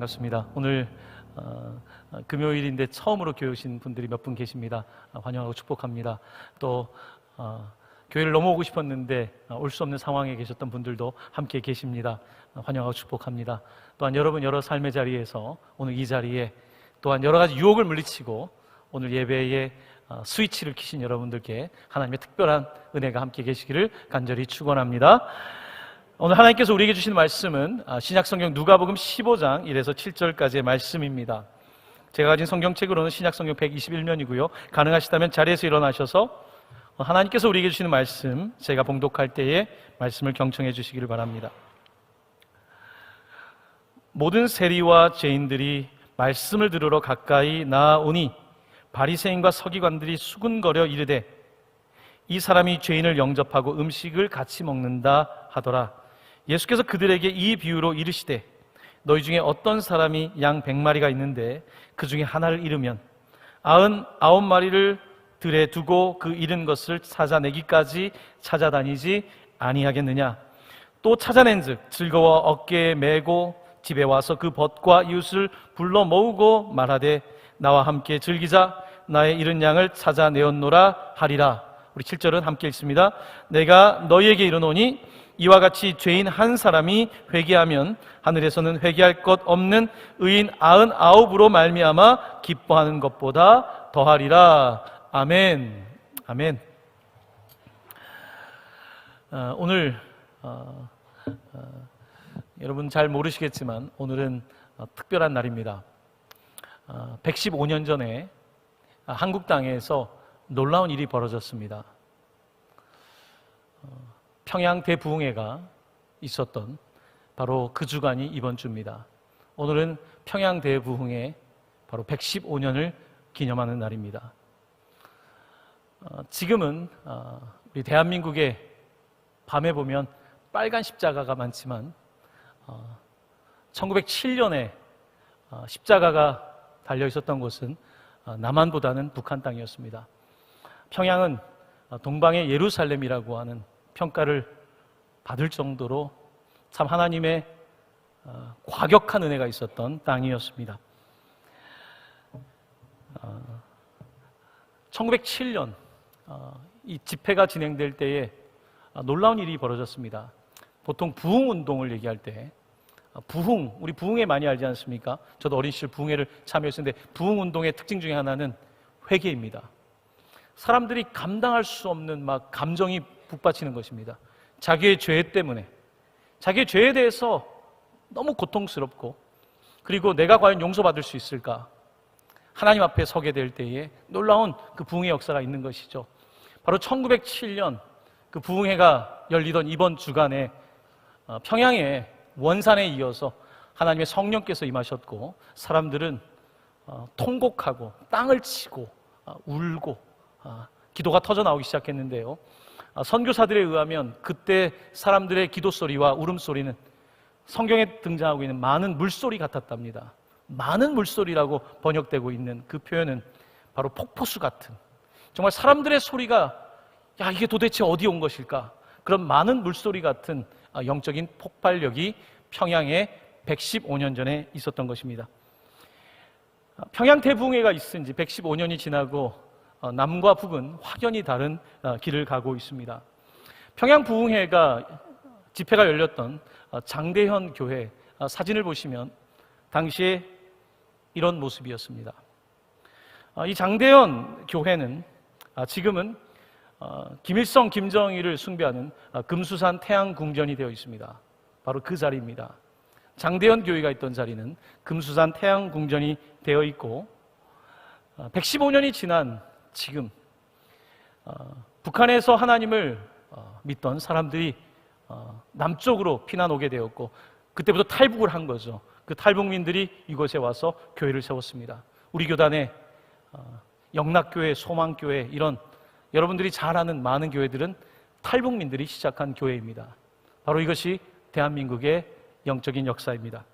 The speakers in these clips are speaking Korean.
반갑습니다. 오늘 금요일인데 처음으로 교회 오신 분들이 몇 분 계십니다. 환영하고 축복합니다. 또 교회를 넘어오고 싶었는데 올 수 없는 상황에 계셨던 분들도 함께 계십니다. 환영하고 축복합니다. 또한 여러분 여러 삶의 자리에서 오늘 이 자리에 또한 여러 가지 유혹을 물리치고 오늘 예배에 스위치를 키신 여러분들께 하나님의 특별한 은혜가 함께 계시기를 간절히 축원합니다. 오늘 하나님께서 우리에게 주신 말씀은 신약성경 누가복음 15장 1에서 7절까지의 말씀입니다. 제가 가진 성경책으로는 신약성경 121면이고요. 가능하시다면 자리에서 일어나셔서 하나님께서 우리에게 주시는 말씀, 제가 봉독할 때에 말씀을 경청해 주시기를 바랍니다. 모든 세리와 죄인들이 말씀을 들으러 가까이 나아오니 바리새인과 서기관들이 수군거려 이르되 이 사람이 죄인을 영접하고 음식을 같이 먹는다 하더라. 예수께서 그들에게 이 비유로 이르시되 너희 중에 어떤 사람이 양 100마리가 있는데 그 중에 하나를 잃으면 99마리를 들에 두고 그 잃은 것을 찾아내기까지 찾아다니지 아니하겠느냐. 또 찾아낸즉 즐거워 어깨에 메고 집에 와서 그 벗과 이웃을 불러 모으고 말하되 나와 함께 즐기자. 나의 잃은 양을 찾아내었노라 하리라. 우리 7절은 함께 읽습니다. 내가 너희에게 이르노니 이와 같이 죄인 한 사람이 회개하면 하늘에서는 회개할 것 없는 의인 99으로 말미암아 기뻐하는 것보다 더하리라. 아멘. 아멘. 오늘 여러분 잘 모르시겠지만 오늘은 특별한 날입니다. 115년 전에 한국 땅에서 놀라운 일이 벌어졌습니다. 평양 대부흥회가 있었던 바로 그 주간이 이번 주입니다. 오늘은 평양 대부흥회 바로 115년을 기념하는 날입니다. 지금은 우리 대한민국의 밤에 보면 빨간 십자가가 많지만 1907년에 십자가가 달려 있었던 곳은 남한보다는 북한 땅이었습니다. 평양은 동방의 예루살렘이라고 하는 평가를 받을 정도로 참 하나님의 과격한 은혜가 있었던 땅이었습니다. 1907년 이 집회가 진행될 때에 놀라운 일이 벌어졌습니다. 보통 부흥운동을 얘기할 때 우리 부흥회 많이 알지 않습니까? 저도 어린 시절 부흥회를 참여했었는데 부흥운동의 특징 중에 하나는 회개입니다. 사람들이 감당할 수 없는 막 감정이 북받치는 것입니다. 자기의 죄 때문에, 자기의 죄에 대해서 너무 고통스럽고, 그리고 내가 과연 용서받을 수 있을까? 하나님 앞에 서게 될 때에 놀라운 그 부흥의 역사가 있는 것이죠. 바로 1907년 그 부흥회가 열리던 이번 주간에 평양의 원산에 이어서 하나님의 성령께서 임하셨고, 사람들은 통곡하고 땅을 치고 울고 기도가 터져 나오기 시작했는데요. 선교사들에 의하면 그때 사람들의 기도 소리와 울음소리는 성경에 등장하고 있는 많은 물소리 같았답니다. 많은 물소리라고 번역되고 있는 그 표현은 바로 폭포수 같은, 정말 사람들의 소리가 야 이게 도대체 어디 온 것일까? 그런 많은 물소리 같은 영적인 폭발력이 평양에 115년 전에 있었던 것입니다. 평양 대부흥회가 있은 지 115년이 지나고 남과 북은 확연히 다른 길을 가고 있습니다. 평양 부흥회가 집회가 열렸던 장대현 교회 사진을 보시면 당시에 이런 모습이었습니다. 이 장대현 교회는 지금은 김일성, 김정일을 숭배하는 금수산 태양궁전이 되어 있습니다. 바로 그 자리입니다. 장대현 교회가 있던 자리는 금수산 태양궁전이 되어 있고 115년이 지난 지금 북한에서 하나님을 믿던 사람들이 남쪽으로 피난 오게 되었고 그때부터 탈북을 한 거죠. 그 탈북민들이 이곳에 와서 교회를 세웠습니다. 우리 교단의 영락교회, 소망교회 이런 여러분들이 잘 아는 많은 교회들은 탈북민들이 시작한 교회입니다. 바로 이것이 대한민국의 영적인 역사입니다.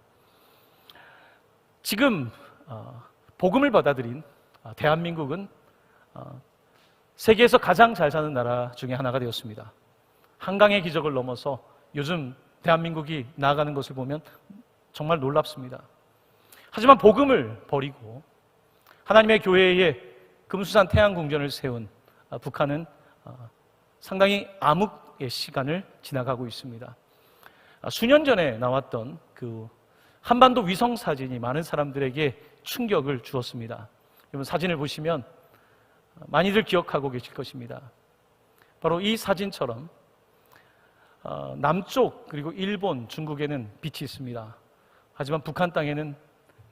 지금 복음을 받아들인 대한민국은 세계에서 가장 잘 사는 나라 중에 하나가 되었습니다. 한강의 기적을 넘어서 요즘 대한민국이 나아가는 것을 보면 정말 놀랍습니다. 하지만 복음을 버리고 하나님의 교회에 금수산 태양궁전을 세운 북한은 상당히 암흑의 시간을 지나가고 있습니다. 수년 전에 나왔던 그 한반도 위성 사진이 많은 사람들에게 충격을 주었습니다. 여러분 사진을 보시면 많이들 기억하고 계실 것입니다. 바로 이 사진처럼 남쪽 그리고 일본, 중국에는 빛이 있습니다. 하지만 북한 땅에는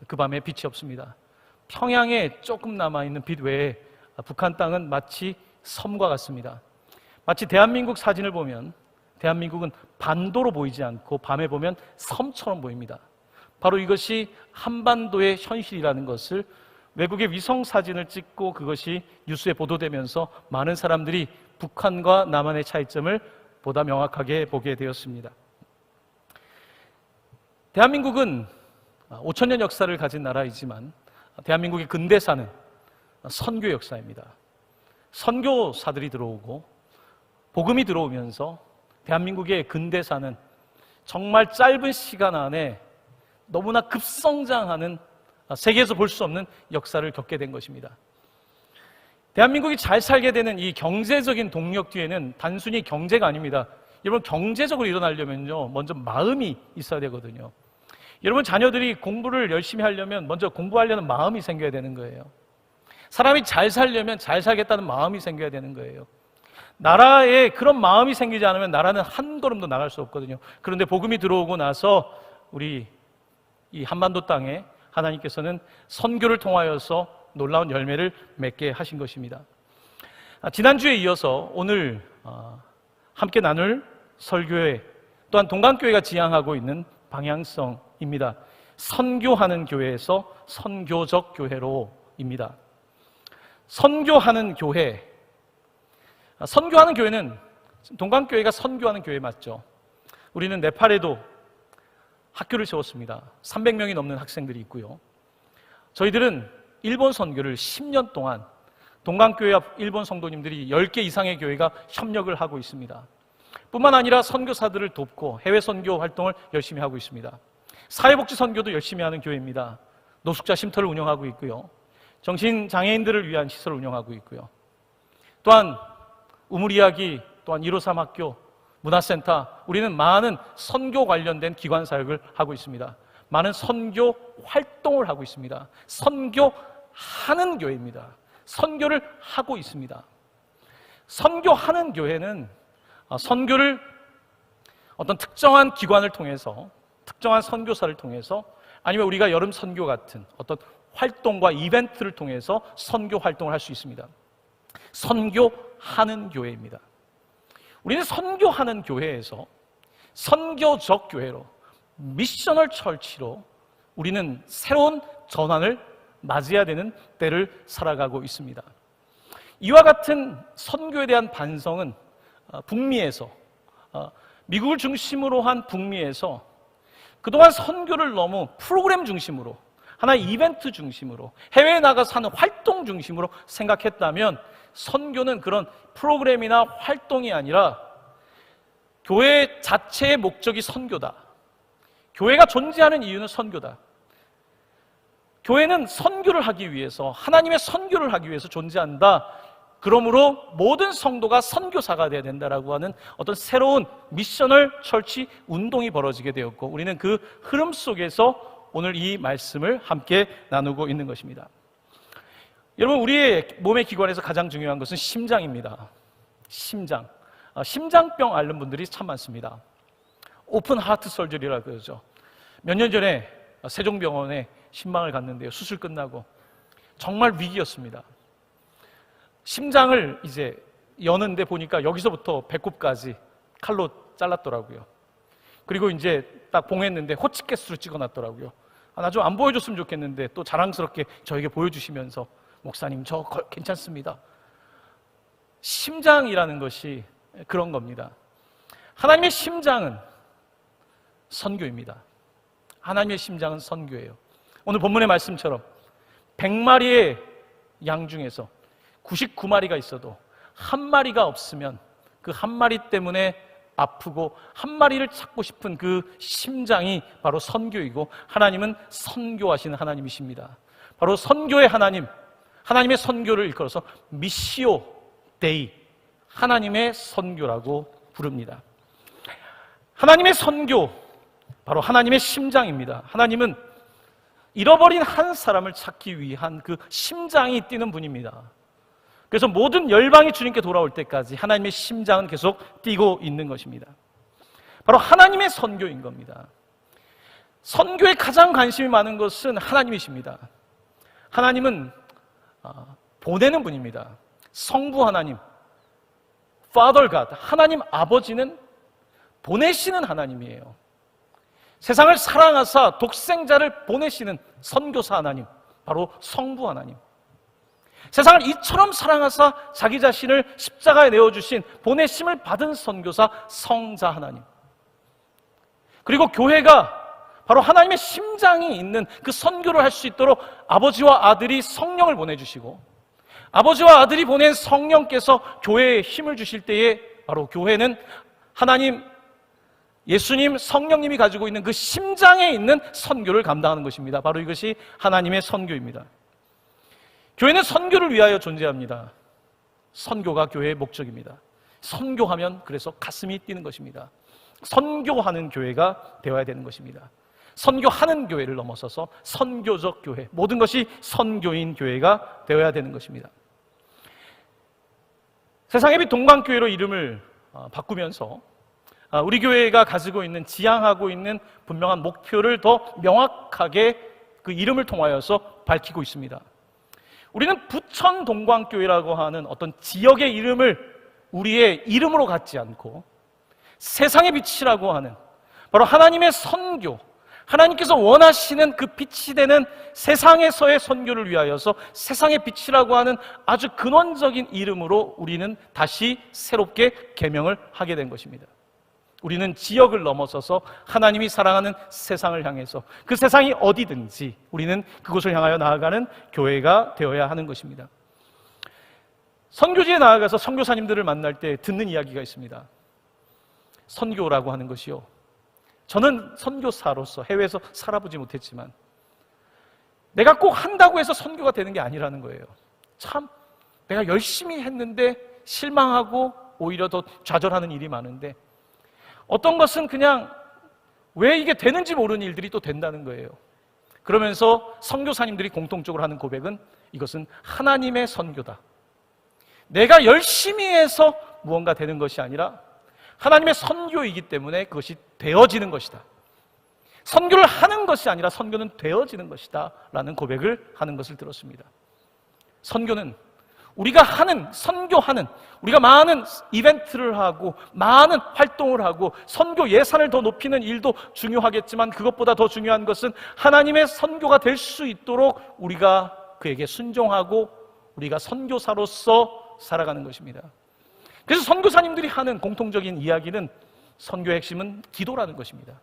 그 밤에 빛이 없습니다. 평양에 조금 남아있는 빛 외에 북한 땅은 마치 섬과 같습니다. 마치 대한민국 사진을 보면 대한민국은 반도로 보이지 않고 밤에 보면 섬처럼 보입니다. 바로 이것이 한반도의 현실이라는 것을 외국의 위성 사진을 찍고 그것이 뉴스에 보도되면서 많은 사람들이 북한과 남한의 차이점을 보다 명확하게 보게 되었습니다. 대한민국은 5,000년 역사를 가진 나라이지만 대한민국의 근대사는 선교 역사입니다. 선교사들이 들어오고 복음이 들어오면서 대한민국의 근대사는 정말 짧은 시간 안에 너무나 급성장하는 세계에서 볼 수 없는 역사를 겪게 된 것입니다. 대한민국이 잘 살게 되는 이 경제적인 동력 뒤에는 단순히 경제가 아닙니다. 여러분 경제적으로 일어나려면요 먼저 마음이 있어야 되거든요. 여러분 자녀들이 공부를 열심히 하려면 먼저 공부하려는 마음이 생겨야 되는 거예요. 사람이 잘 살려면 잘 살겠다는 마음이 생겨야 되는 거예요. 나라에 그런 마음이 생기지 않으면 나라는 한 걸음도 나갈 수 없거든요. 그런데 복음이 들어오고 나서 우리 이 한반도 땅에 하나님께서는 선교를 통하여서 놀라운 열매를 맺게 하신 것입니다. 지난주에 이어서 오늘 함께 나눌 설교회 또한 동강교회가 지향하고 있는 방향성입니다. 선교하는 교회에서 선교적 교회로입니다. 선교하는 교회. 선교하는 교회는 동강교회가 선교하는 교회 맞죠? 우리는 네팔에도 학교를 세웠습니다. 300명이 넘는 학생들이 있고요. 저희들은 일본 선교를 10년 동안 동강교회와 일본 성도님들이 10개 이상의 교회가 협력을 하고 있습니다. 뿐만 아니라 선교사들을 돕고 해외 선교 활동을 열심히 하고 있습니다. 사회복지 선교도 열심히 하는 교회입니다. 노숙자 쉼터를 운영하고 있고요. 정신장애인들을 위한 시설을 운영하고 있고요. 또한 우물이야기, 또한 153 학교, 문화센터, 우리는 많은 선교 관련된 기관 사역을 하고 있습니다. 많은 선교 활동을 하고 있습니다. 선교하는 교회입니다. 선교를 하고 있습니다. 선교하는 교회는 선교를 어떤 특정한 기관을 통해서, 특정한 선교사를 통해서, 아니면 우리가 여름 선교 같은 어떤 활동과 이벤트를 통해서 선교 활동을 할 수 있습니다. 선교하는 교회입니다. 우리는 선교하는 교회에서 선교적 교회로, 미셔널 철치로 우리는 새로운 전환을 맞이해야 되는 때를 살아가고 있습니다. 이와 같은 선교에 대한 반성은 북미에서, 미국을 중심으로 한 북미에서 그동안 선교를 너무 프로그램 중심으로, 하나의 이벤트 중심으로, 해외에 나가서 하는 활동 중심으로 생각했다면 선교는 그런 프로그램이나 활동이 아니라 교회 자체의 목적이 선교다. 교회가 존재하는 이유는 선교다. 교회는 선교를 하기 위해서, 하나님의 선교를 하기 위해서 존재한다. 그러므로 모든 성도가 선교사가 되어야 된다라고 하는 어떤 새로운 미셔널 철치 운동이 벌어지게 되었고, 우리는 그 흐름 속에서 오늘 이 말씀을 함께 나누고 있는 것입니다. 여러분, 우리의 몸의 기관에서 가장 중요한 것은 심장입니다. 심장. 심장병 앓는 분들이 참 많습니다. 오픈 하트 설저리라고 그러죠. 몇 년 전에 세종병원에 신방을 갔는데요. 수술 끝나고 정말 위기였습니다. 심장을 이제 여는데 보니까 여기서부터 배꼽까지 칼로 잘랐더라고요. 그리고 이제 딱 봉했는데 호치케스로 찍어놨더라고요. 나 좀 안 보여줬으면 좋겠는데 또 자랑스럽게 저에게 보여주시면서 목사님 저 괜찮습니다. 심장이라는 것이 그런 겁니다. 하나님의 심장은 선교입니다. 하나님의 심장은 선교예요. 오늘 본문의 말씀처럼 100마리의 양 중에서 99마리가 있어도 한 마리가 없으면 그 한 마리 때문에 아프고 한 마리를 찾고 싶은 그 심장이 바로 선교이고, 하나님은 선교하시는 하나님이십니다. 바로 선교의 하나님, 하나님의 선교를 일컬어서 미시오 데이, 하나님의 선교라고 부릅니다. 하나님의 선교, 바로 하나님의 심장입니다. 하나님은 잃어버린 한 사람을 찾기 위한 그 심장이 뛰는 분입니다. 그래서 모든 열방이 주님께 돌아올 때까지 하나님의 심장은 계속 뛰고 있는 것입니다. 바로 하나님의 선교인 겁니다. 선교에 가장 관심이 많은 것은 하나님이십니다. 하나님은 보내는 분입니다. 성부 하나님, Father God, 하나님 아버지는 보내시는 하나님이에요. 세상을 사랑하사 독생자를 보내시는 선교사 하나님, 바로 성부 하나님. 세상을 이처럼 사랑하사 자기 자신을 십자가에 내어주신 보내심을 받은 선교사 성자 하나님. 그리고 교회가 바로 하나님의 심장이 있는 그 선교를 할 수 있도록 아버지와 아들이 성령을 보내주시고, 아버지와 아들이 보낸 성령께서 교회에 힘을 주실 때에 바로 교회는 하나님, 예수님, 성령님이 가지고 있는 그 심장에 있는 선교를 감당하는 것입니다. 바로 이것이 하나님의 선교입니다. 교회는 선교를 위하여 존재합니다. 선교가 교회의 목적입니다. 선교하면 그래서 가슴이 뛰는 것입니다. 선교하는 교회가 되어야 되는 것입니다. 선교하는 교회를 넘어서서 선교적 교회, 모든 것이 선교인 교회가 되어야 되는 것입니다. 세상의 빛 동방교회로 이름을 바꾸면서 우리 교회가 가지고 있는, 지향하고 있는 분명한 목표를 더 명확하게 그 이름을 통하여서 밝히고 있습니다. 우리는 부천 동광교회라고 하는 어떤 지역의 이름을 우리의 이름으로 갖지 않고 세상의 빛이라고 하는 바로 하나님의 선교, 하나님께서 원하시는 그 빛이 되는 세상에서의 선교를 위하여서 세상의 빛이라고 하는 아주 근원적인 이름으로 우리는 다시 새롭게 계명을 하게 된 것입니다. 우리는 지역을 넘어서서 하나님이 사랑하는 세상을 향해서 그 세상이 어디든지 우리는 그곳을 향하여 나아가는 교회가 되어야 하는 것입니다. 선교지에 나아가서 선교사님들을 만날 때 듣는 이야기가 있습니다. 선교라고 하는 것이요, 저는 선교사로서 해외에서 살아보지 못했지만 내가 꼭 한다고 해서 선교가 되는 게 아니라는 거예요. 참 내가 열심히 했는데 실망하고 오히려 더 좌절하는 일이 많은데, 어떤 것은 그냥 왜 이게 되는지 모르는 일들이 또 된다는 거예요. 그러면서 선교사님들이 공통적으로 하는 고백은 이것은 하나님의 선교다. 내가 열심히 해서 무언가 되는 것이 아니라 하나님의 선교이기 때문에 그것이 되어지는 것이다. 선교를 하는 것이 아니라 선교는 되어지는 것이다 라는 고백을 하는 것을 들었습니다. 선교는 우리가 하는, 선교하는, 우리가 많은 이벤트를 하고 많은 활동을 하고 선교 예산을 더 높이는 일도 중요하겠지만, 그것보다 더 중요한 것은 하나님의 선교가 될 수 있도록 우리가 그에게 순종하고 우리가 선교사로서 살아가는 것입니다. 그래서 선교사님들이 하는 공통적인 이야기는, 선교의 핵심은 기도라는 것입니다.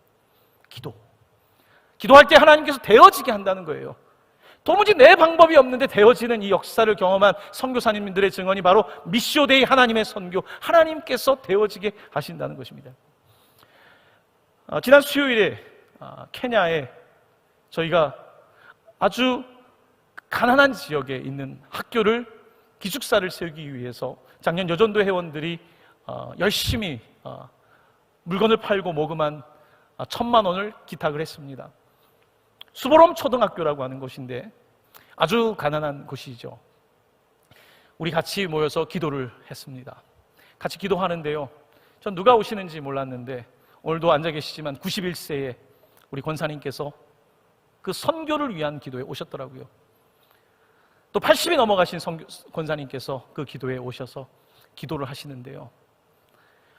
기도할 때 하나님께서 되어지게 한다는 거예요. 도무지 내 방법이 없는데 되어지는 이 역사를 경험한 선교사님들의 증언이 바로 미시오데이, 하나님의 선교, 하나님께서 되어지게 하신다는 것입니다. 지난 수요일에 케냐에 저희가 아주 가난한 지역에 있는 학교를, 기숙사를 세우기 위해서 작년 여전도 회원들이 열심히 물건을 팔고 모금한 1,000만 원을 기탁을 했습니다. 수보롬 초등학교라고 하는 곳인데 아주 가난한 곳이죠. 우리 같이 모여서 기도를 했습니다. 같이 기도하는데요, 전 누가 오시는지 몰랐는데 오늘도 앉아 계시지만 91세의 우리 권사님께서 그 선교를 위한 기도에 오셨더라고요. 또 80이 넘어가신 권사님께서 그 기도에 오셔서 기도를 하시는데요,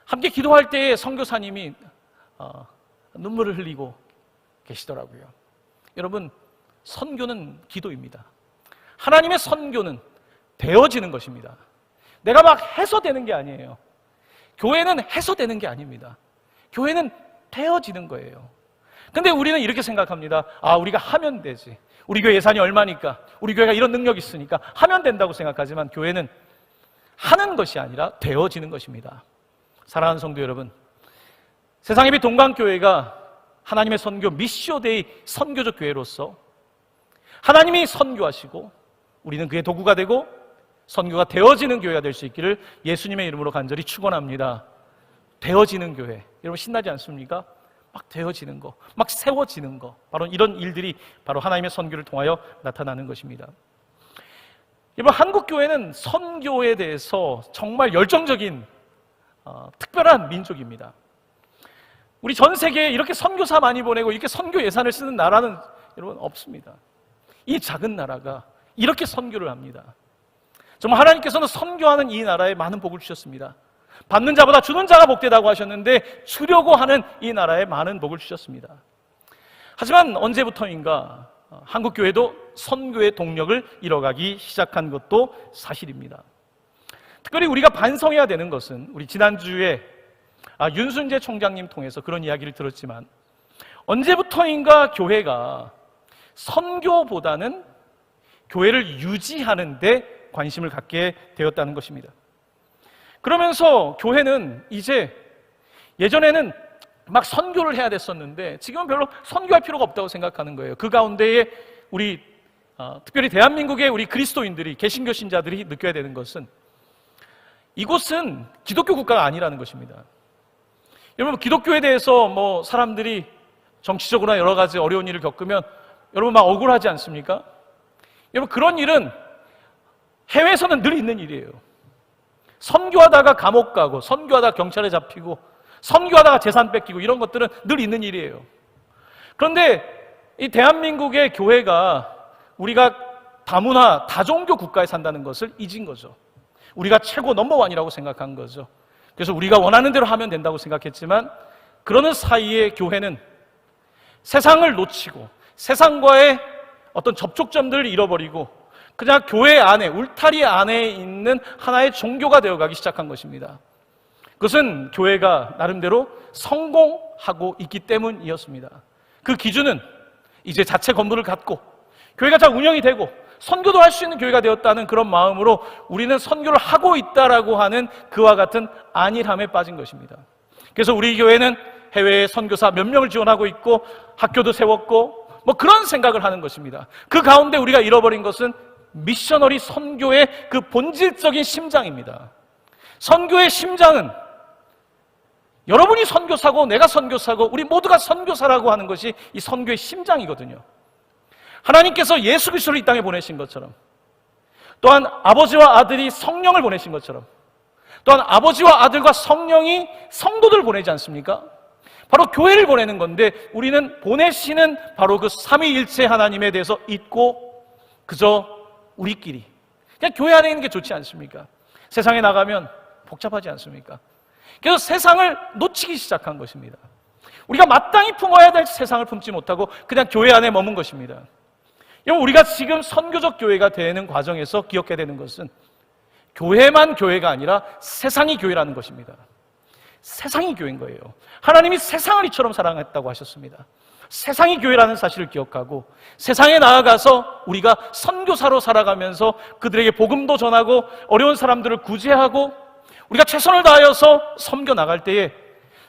함께 기도할 때에 선교사님이 눈물을 흘리고 계시더라고요. 여러분, 선교는 기도입니다. 하나님의 선교는 되어지는 것입니다. 내가 막 해서 되는 게 아니에요. 교회는 해서 되는 게 아닙니다. 교회는 되어지는 거예요. 근데 우리는 이렇게 생각합니다. 우리가 하면 되지. 우리 교회 예산이 얼마니까, 우리 교회가 이런 능력이 있으니까 하면 된다고 생각하지만, 교회는 하는 것이 아니라 되어지는 것입니다. 사랑하는 성도 여러분, 세상의 빛 동방교회가 하나님의 선교 미시오데이 선교적 교회로서 하나님이 선교하시고 우리는 그의 도구가 되고 선교가 되어지는 교회가 될 수 있기를 예수님의 이름으로 간절히 축원합니다. 되어지는 교회, 여러분 신나지 않습니까? 막 되어지는 거, 막 세워지는 거, 바로 이런 일들이 바로 하나님의 선교를 통하여 나타나는 것입니다. 여러분, 한국 교회는 선교에 대해서 정말 열정적인 특별한 민족입니다. 우리 전 세계에 이렇게 선교사 많이 보내고 이렇게 선교 예산을 쓰는 나라는 여러분 없습니다. 이 작은 나라가 이렇게 선교를 합니다. 정말 하나님께서는 선교하는 이 나라에 많은 복을 주셨습니다. 받는 자보다 주는 자가 복되다고 하셨는데 주려고 하는 이 나라에 많은 복을 주셨습니다. 하지만 언제부터인가 한국 교회도 선교의 동력을 잃어가기 시작한 것도 사실입니다. 특별히 우리가 반성해야 되는 것은 우리 지난주에 윤순재 총장님 통해서 그런 이야기를 들었지만 언제부터인가 교회가 선교보다는 교회를 유지하는 데 관심을 갖게 되었다는 것입니다. 그러면서 교회는 이제 예전에는 막 선교를 해야 됐었는데 지금은 별로 선교할 필요가 없다고 생각하는 거예요. 그 가운데에 우리 특별히 대한민국의 우리 그리스도인들이 개신교 신자들이 느껴야 되는 것은 이곳은 기독교 국가가 아니라는 것입니다. 여러분, 기독교에 대해서 뭐 사람들이 정치적으로나 여러 가지 어려운 일을 겪으면 여러분 막 억울하지 않습니까? 여러분, 그런 일은 해외에서는 늘 있는 일이에요. 선교하다가 감옥 가고 선교하다가 경찰에 잡히고 선교하다가 재산 뺏기고 이런 것들은 늘 있는 일이에요. 그런데 이 대한민국의 교회가 우리가 다문화 다종교 국가에 산다는 것을 잊은 거죠. 우리가 최고 넘버원이라고 생각한 거죠. 그래서 우리가 원하는 대로 하면 된다고 생각했지만 그러는 사이에 교회는 세상을 놓치고 세상과의 어떤 접촉점들을 잃어버리고 그냥 교회 안에, 울타리 안에 있는 하나의 종교가 되어가기 시작한 것입니다. 그것은 교회가 나름대로 성공하고 있기 때문이었습니다. 그 기준은 이제 자체 건물을 갖고 교회가 잘 운영이 되고 선교도 할 수 있는 교회가 되었다는 그런 마음으로 우리는 선교를 하고 있다라고 하는 그와 같은 안일함에 빠진 것입니다. 그래서 우리 교회는 해외에 선교사 몇 명을 지원하고 있고 학교도 세웠고 뭐 그런 생각을 하는 것입니다. 그 가운데 우리가 잃어버린 것은 미셔너리 선교의 그 본질적인 심장입니다. 선교의 심장은 여러분이 선교사고 내가 선교사고 우리 모두가 선교사라고 하는 것이 이 선교의 심장이거든요. 하나님께서 예수 그리스도를 이 땅에 보내신 것처럼 또한 아버지와 아들이 성령을 보내신 것처럼 또한 아버지와 아들과 성령이 성도들을 보내지 않습니까? 바로 교회를 보내는 건데 우리는 보내시는 바로 그 삼위일체 하나님에 대해서 잊고 그저 우리끼리 그냥 교회 안에 있는 게 좋지 않습니까? 세상에 나가면 복잡하지 않습니까? 그래서 세상을 놓치기 시작한 것입니다. 우리가 마땅히 품어야 될 세상을 품지 못하고 그냥 교회 안에 머문 것입니다. 우리가 지금 선교적 교회가 되는 과정에서 기억해야 되는 것은 교회만 교회가 아니라 세상이 교회라는 것입니다. 세상이 교회인 거예요. 하나님이 세상을 이처럼 사랑했다고 하셨습니다. 세상이 교회라는 사실을 기억하고 세상에 나아가서 우리가 선교사로 살아가면서 그들에게 복음도 전하고 어려운 사람들을 구제하고 우리가 최선을 다하여서 섬겨 나갈 때에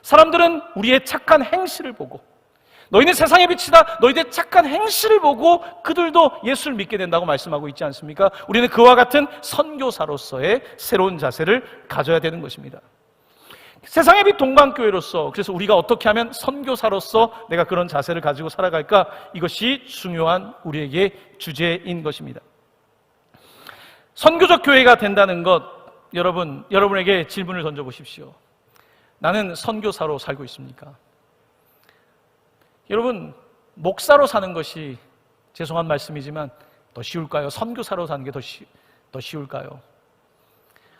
사람들은 우리의 착한 행실을 보고 너희는 세상의 빛이다. 너희들의 착한 행실을 보고 그들도 예수를 믿게 된다고 말씀하고 있지 않습니까? 우리는 그와 같은 선교사로서의 새로운 자세를 가져야 되는 것입니다. 세상의 빛 동방교회로서 그래서 우리가 어떻게 하면 선교사로서 내가 그런 자세를 가지고 살아갈까? 이것이 중요한 우리에게 주제인 것입니다. 선교적 교회가 된다는 것 여러분에게 질문을 던져보십시오. 나는 선교사로 살고 있습니까? 여러분, 목사로 사는 것이 죄송한 말씀이지만 더 쉬울까요? 선교사로 사는 게 더 쉬울까요?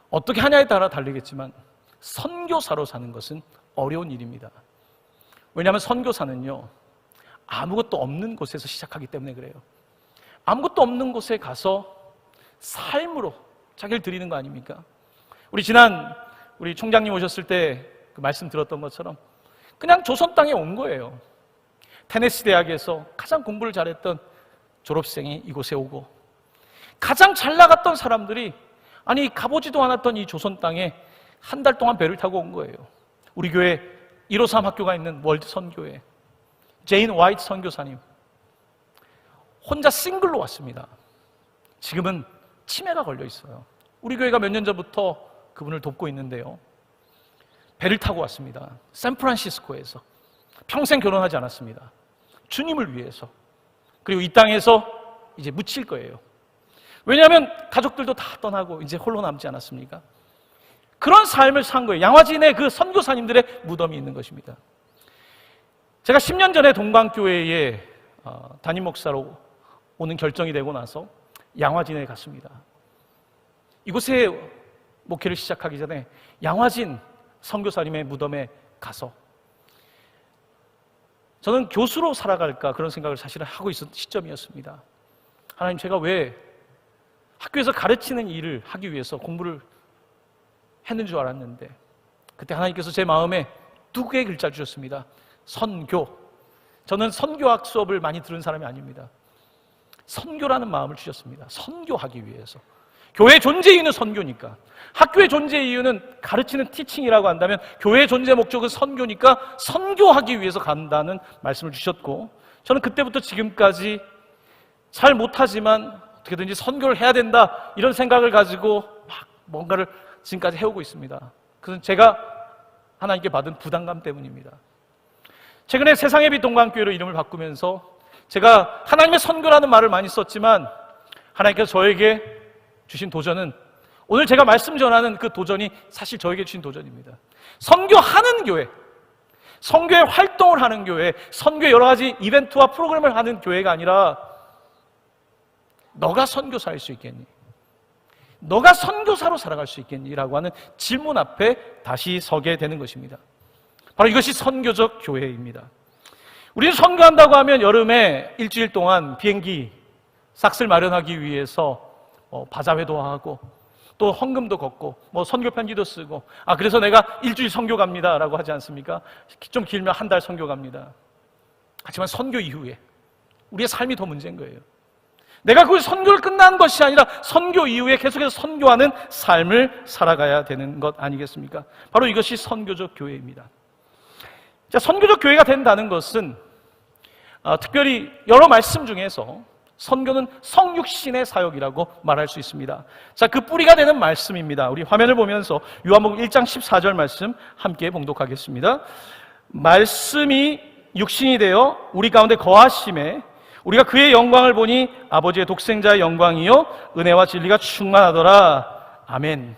어떻게 하냐에 따라 다르겠지만 선교사로 사는 것은 어려운 일입니다. 왜냐하면 선교사는요, 아무것도 없는 곳에서 시작하기 때문에 그래요. 아무것도 없는 곳에 가서 삶으로 자기를 드리는 거 아닙니까? 우리 총장님 오셨을 때 그 말씀 들었던 것처럼 그냥 조선 땅에 온 거예요. 테네시 대학에서 가장 공부를 잘했던 졸업생이 이곳에 오고 가장 잘 나갔던 사람들이 가보지도 않았던 이 조선 땅에 한 달 동안 배를 타고 온 거예요. 우리 교회 153 학교가 있는 월드 선교회 제인 화이트 선교사님 혼자 싱글로 왔습니다. 지금은 치매가 걸려 있어요. 우리 교회가 몇 년 전부터 그분을 돕고 있는데요. 배를 타고 왔습니다. 샌프란시스코에서. 평생 결혼하지 않았습니다. 주님을 위해서. 그리고 이 땅에서 이제 묻힐 거예요. 왜냐하면 가족들도 다 떠나고 이제 홀로 남지 않았습니까? 그런 삶을 산 거예요. 양화진에 그 선교사님들의 무덤이 있는 것입니다. 제가 10년 전에 동방교회에 담임 목사로 오는 결정이 되고 나서 양화진에 갔습니다. 이곳에 목회를 시작하기 전에 양화진 선교사님의 무덤에 가서 저는 교수로 살아갈까 그런 생각을 사실은 하고 있었던 시점이었습니다. 하나님, 제가 왜 학교에서 가르치는 일을 하기 위해서 공부를 했는 줄 알았는데 그때 하나님께서 제 마음에 두 개의 글자를 주셨습니다. 선교. 저는 선교학 수업을 많이 들은 사람이 아닙니다. 선교라는 마음을 주셨습니다. 선교하기 위해서. 교회 존재 이유는 선교니까. 학교의 존재 이유는 가르치는 티칭이라고 한다면 교회의 존재 목적은 선교니까 선교하기 위해서 간다는 말씀을 주셨고, 저는 그때부터 지금까지 잘 못하지만 어떻게든지 선교를 해야 된다 이런 생각을 가지고 막 뭔가를 지금까지 해오고 있습니다. 그것은 제가 하나님께 받은 부담감 때문입니다. 최근에 세상의 빛 동방교회로 이름을 바꾸면서 제가 하나님의 선교라는 말을 많이 썼지만 하나님께서 저에게 주신 도전은 오늘 제가 말씀 전하는 그 도전이 사실 저에게 주신 도전입니다. 선교하는 교회, 선교의 활동을 하는 교회, 선교의 여러 가지 이벤트와 프로그램을 하는 교회가 아니라 너가 선교사일 수 있겠니? 너가 선교사로 살아갈 수 있겠니? 라고 하는 질문 앞에 다시 서게 되는 것입니다. 바로 이것이 선교적 교회입니다. 우리는 선교한다고 하면 여름에 일주일 동안 비행기 싹쓸 마련하기 위해서 바자회도 하고 또 헌금도 걷고 선교 편지도 쓰고 그래서 내가 일주일 선교 갑니다 라고 하지 않습니까? 좀 길면 한 달 선교 갑니다. 하지만 선교 이후에 우리의 삶이 더 문제인 거예요. 내가 그 선교를 끝난 것이 아니라 선교 이후에 계속해서 선교하는 삶을 살아가야 되는 것 아니겠습니까? 바로 이것이 선교적 교회입니다. 자, 선교적 교회가 된다는 것은 특별히 여러 말씀 중에서 선교는 성육신의 사역이라고 말할 수 있습니다. 자, 그 뿌리가 되는 말씀입니다. 우리 화면을 보면서 요한복음 1장 14절 말씀 함께 봉독하겠습니다. 말씀이 육신이 되어 우리 가운데 거하심에 우리가 그의 영광을 보니 아버지의 독생자의 영광이요 은혜와 진리가 충만하더라. 아멘.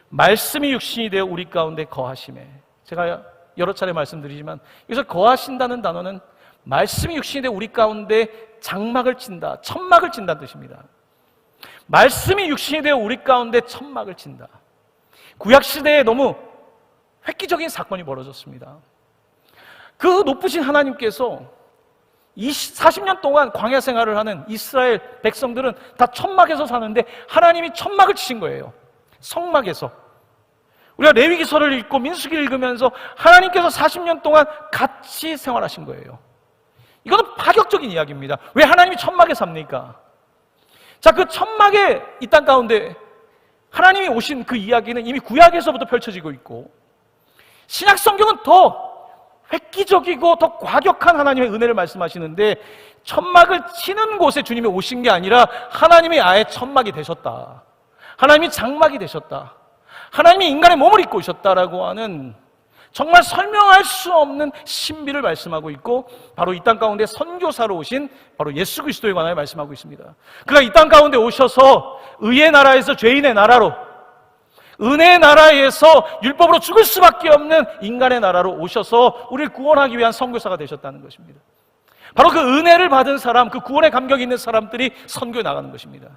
말씀이 육신이 되어 우리 가운데 거하심에, 제가 여러 차례 말씀드리지만 여기서 거하신다는 단어는 말씀이 육신이 되어 우리 가운데 장막을 친다, 천막을 친다는 뜻입니다. 말씀이 육신이 되어 우리 가운데 천막을 친다. 구약시대에 너무 획기적인 사건이 벌어졌습니다. 그 높으신 하나님께서 40년 동안 광야 생활을 하는 이스라엘 백성들은 다 천막에서 사는데 하나님이 천막을 치신 거예요. 성막에서. 우리가 레위기서를 읽고 민수기를 읽으면서 하나님께서 40년 동안 같이 생활하신 거예요. 이거는 파격적인 이야기입니다. 왜 하나님이 천막에 삽니까? 자, 그 천막에 이 땅 가운데 하나님이 오신 그 이야기는 이미 구약에서부터 펼쳐지고 있고 신약 성경은 더 획기적이고 더 과격한 하나님의 은혜를 말씀하시는데 천막을 치는 곳에 주님이 오신 게 아니라 하나님이 아예 천막이 되셨다. 하나님이 장막이 되셨다. 하나님이 인간의 몸을 입고 오셨다라고 하는 정말 설명할 수 없는 신비를 말씀하고 있고 바로 이 땅 가운데 선교사로 오신 바로 예수 그리스도에 관하여 말씀하고 있습니다. 그가 이 땅 가운데 오셔서 의의 나라에서 죄인의 나라로, 은혜의 나라에서 율법으로 죽을 수밖에 없는 인간의 나라로 오셔서 우리를 구원하기 위한 선교사가 되셨다는 것입니다. 바로 그 은혜를 받은 사람, 그 구원의 감격이 있는 사람들이 선교에 나가는 것입니다.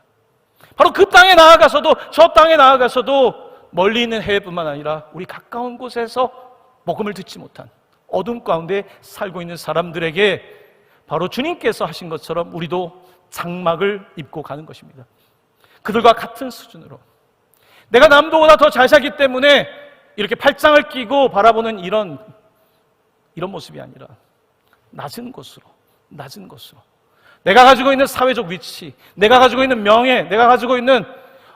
바로 그 땅에 나아가서도 저 땅에 나아가서도 멀리 있는 해외뿐만 아니라 우리 가까운 곳에서 복음을 듣지 못한 어둠 가운데 살고 있는 사람들에게 바로 주님께서 하신 것처럼 우리도 장막을 입고 가는 것입니다. 그들과 같은 수준으로 내가 남도보다 더 잘 살기 때문에 이렇게 팔짱을 끼고 바라보는 이런 모습이 아니라 낮은 곳으로 내가 가지고 있는 사회적 위치, 내가 가지고 있는 명예, 내가 가지고 있는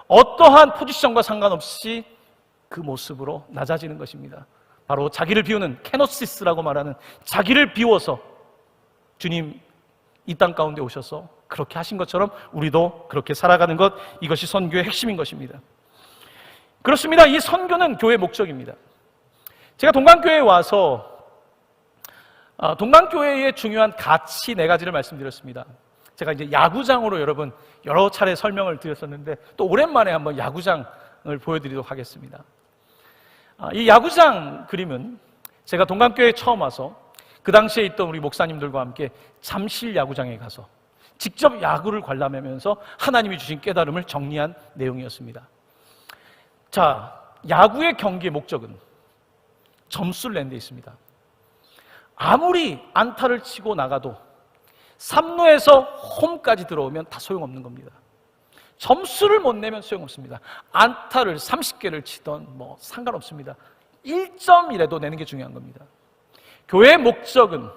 어떠한 포지션과 상관없이 그 모습으로 낮아지는 것입니다. 바로 자기를 비우는 케노시스라고 말하는 자기를 비워서 주님 이 땅 가운데 오셔서 그렇게 하신 것처럼 우리도 그렇게 살아가는 것, 이것이 선교의 핵심인 것입니다. 그렇습니다. 이 선교는 교회의 목적입니다. 제가 동강교회에 와서 동강교회의 중요한 가치 4가지를 말씀드렸습니다. 제가 이제 야구장으로 여러분 여러 차례 설명을 드렸었는데 또 오랜만에 한번 야구장을 보여드리도록 하겠습니다. 이 야구장 그림은 제가 동강교회에 처음 와서 그 당시에 있던 우리 목사님들과 함께 잠실 야구장에 가서 직접 야구를 관람하면서 하나님이 주신 깨달음을 정리한 내용이었습니다. 자, 야구의 경기의 목적은 점수를 내는 데 있습니다. 아무리 안타를 치고 나가도 3루에서 홈까지 들어오면 다 소용없는 겁니다. 점수를 못 내면 소용없습니다. 안타를 30개를 치던 뭐 상관없습니다. 1점이라도 내는 게 중요한 겁니다. 교회의 목적은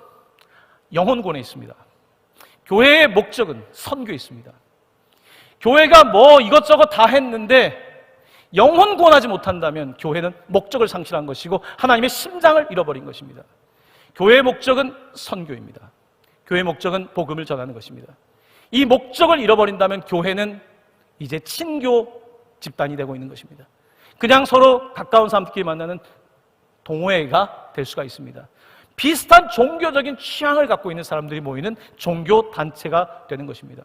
영혼권에 있습니다. 교회의 목적은 선교에 있습니다. 교회가 뭐 이것저것 다 했는데 영혼권하지 못한다면 교회는 목적을 상실한 것이고 하나님의 심장을 잃어버린 것입니다. 교회의 목적은 선교입니다. 교회의 목적은 복음을 전하는 것입니다. 이 목적을 잃어버린다면 교회는 이제 친교 집단이 되고 있는 것입니다. 그냥 서로 가까운 사람들끼리 만나는 동호회가 될 수가 있습니다. 비슷한 종교적인 취향을 갖고 있는 사람들이 모이는 종교 단체가 되는 것입니다.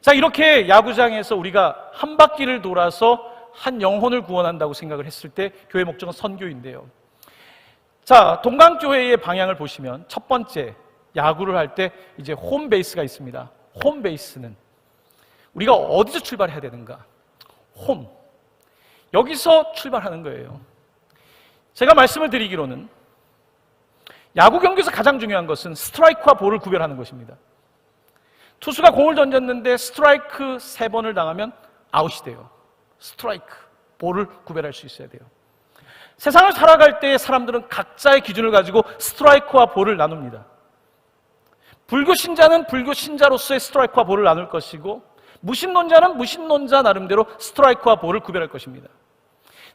자, 이렇게 야구장에서 우리가 한 바퀴를 돌아서 한 영혼을 구원한다고 생각을 했을 때 교회 목적은 선교인데요. 자, 동강교회의 방향을 보시면 첫 번째 야구를 할 때 이제 홈베이스가 있습니다. 홈베이스는 우리가 어디서 출발해야 되는가? 홈. 여기서 출발하는 거예요. 제가 말씀을 드리기로는 야구 경기에서 가장 중요한 것은 스트라이크와 볼을 구별하는 것입니다. 투수가 공을 던졌는데 스트라이크 3번을 당하면 아웃이 돼요. 스트라이크, 볼을 구별할 수 있어야 돼요. 세상을 살아갈 때 사람들은 각자의 기준을 가지고 스트라이크와 볼을 나눕니다. 불교 신자는 불교 신자로서의 스트라이크와 볼을 나눌 것이고 무신론자는 무신론자 나름대로 스트라이크와 볼을 구별할 것입니다.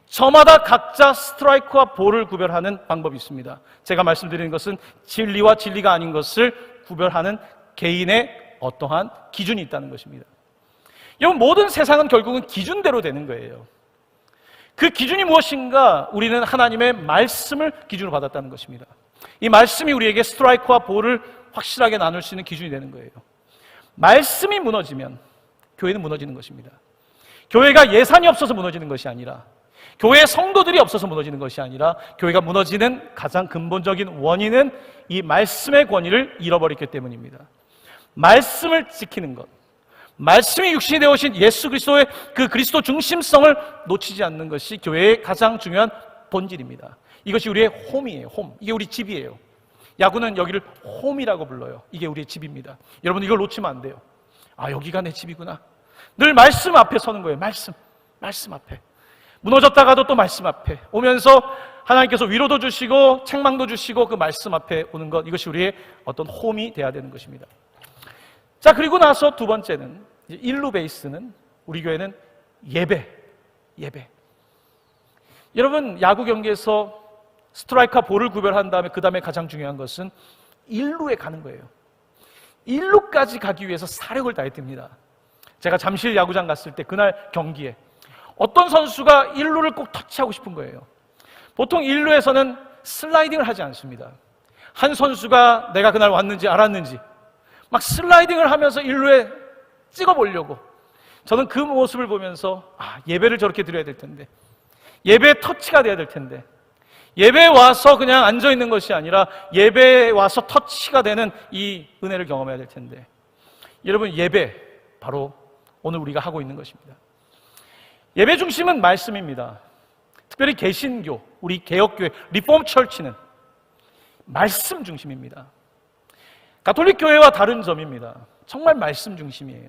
저마다 각자 스트라이크와 볼을 구별하는 방법이 있습니다. 제가 말씀드리는 것은 진리와 진리가 아닌 것을 구별하는 개인의 어떠한 기준이 있다는 것입니다. 여러분, 모든 세상은 결국은 기준대로 되는 거예요. 그 기준이 무엇인가? 우리는 하나님의 말씀을 기준으로 받았다는 것입니다. 이 말씀이 우리에게 스트라이크와 볼을 확실하게 나눌 수 있는 기준이 되는 거예요. 말씀이 무너지면 교회는 무너지는 것입니다. 교회가 예산이 없어서 무너지는 것이 아니라, 교회에 성도들이 없어서 무너지는 것이 아니라, 교회가 무너지는 가장 근본적인 원인은 이 말씀의 권위를 잃어버렸기 때문입니다. 말씀을 지키는 것, 말씀이 육신이 되어 오신 예수 그리스도의 그 그리스도 중심성을 놓치지 않는 것이 교회의 가장 중요한 본질입니다. 이것이 우리의 홈이에요. 홈. 이게 우리 집이에요. 야구는 여기를 홈이라고 불러요. 이게 우리의 집입니다. 여러분, 이걸 놓치면 안 돼요. 아, 여기가 내 집이구나. 늘 말씀 앞에 서는 거예요. 말씀 앞에. 무너졌다가도 또 말씀 앞에 오면서 하나님께서 위로도 주시고 책망도 주시고 그 말씀 앞에 오는 것, 이것이 우리의 어떤 홈이 돼야 되는 것입니다. 자, 그리고 나서 두 번째는 일루 베이스는 우리 교회는 예배. 여러분, 야구 경기에서 스트라이크와 볼을 구별한 다음에 그 다음에 가장 중요한 것은 일루에 가는 거예요. 일루까지 가기 위해서 사력을 다해야 됩니다. 제가 잠실 야구장 갔을 때 그날 경기에 어떤 선수가 일루를 꼭 터치하고 싶은 거예요. 보통 일루에서는 슬라이딩을 하지 않습니다. 한 선수가 내가 그날 왔는지 알았는지 막 슬라이딩을 하면서 일루에 찍어보려고, 저는 그 모습을 보면서 예배를 저렇게 드려야 될 텐데, 예배에 터치가 돼야 될 텐데, 예배에 와서 그냥 앉아있는 것이 아니라 예배에 와서 터치가 되는 이 은혜를 경험해야 될 텐데, 여러분, 예배 바로 오늘 우리가 하고 있는 것입니다. 예배 중심은 말씀입니다. 특별히 개신교, 우리 개혁교회, 리폼 철치는 말씀 중심입니다. 가톨릭 교회와 다른 점입니다. 정말 말씀 중심이에요.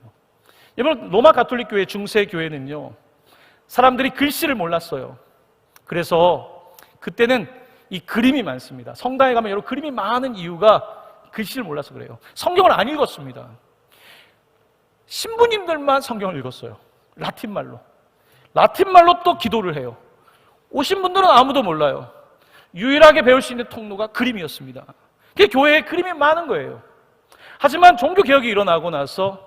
여러분, 로마 가톨릭 교회, 중세 교회는요, 사람들이 글씨를 몰랐어요. 그래서 그때는 이 그림이 많습니다. 성당에 가면 여러분 그림이 많은 이유가 글씨를 몰라서 그래요. 성경을 안 읽었습니다. 신부님들만 성경을 읽었어요. 라틴말로 또 기도를 해요. 오신 분들은 아무도 몰라요. 유일하게 배울 수 있는 통로가 그림이었습니다. 그게 교회에 그림이 많은 거예요. 하지만 종교개혁이 일어나고 나서